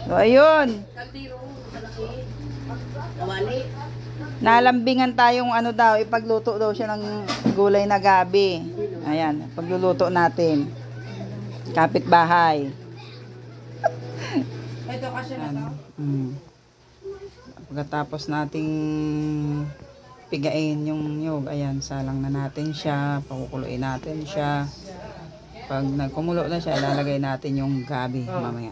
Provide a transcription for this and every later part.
So, ayun. Nalambingan tayong ano daw, ipagluto daw siya ng gulay na gabi. Ayan, pagluluto natin. Kapitbahay. Ito kasi na to. Pagkatapos nating pigain yung nyug, ayan, salang na natin siya, pakukuluin natin siya. Pag nagkumulo na siya, lalagay natin yung gabi mamaya.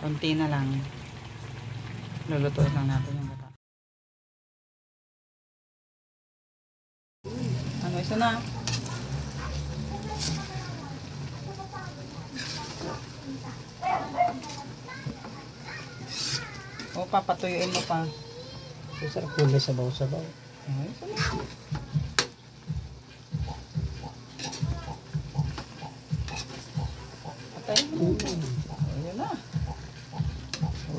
Konti na lang. Lulutuin lang natin yung gata. Ano, isa na? O, papatuyuin mo pa. Masarap na may sabaw-sabaw. Ay, isa na. Patay mo. Ayun na.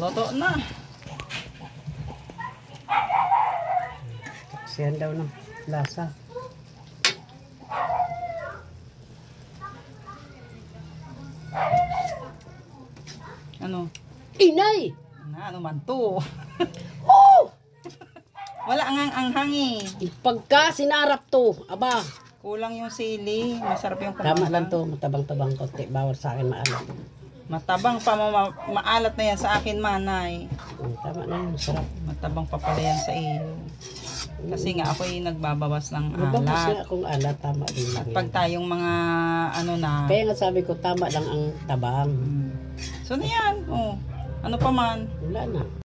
Luto na. Taksihan daw ng lasa. Ano? Inay! Ano man to? Oh! Wala ang anghang eh. Pagka sinarap to, aba, Kulang yung sili. Masarap yung tama kumalang. lang to, matabang-tabang konti. Bawal sa akin maalat. Matabang pa maalat na yan sa akin, manay. Tama na yun, masarap. Matabang pa pala yan sa iyo. Kasi nga ako'y nagbabawas ng Mababas alat. nga kung alat, tama din lang. Pag tayong mga ano na. Kaya nga sabi ko, tama lang ang tabang. So na yan. Oh. Ano pa man. Wala na.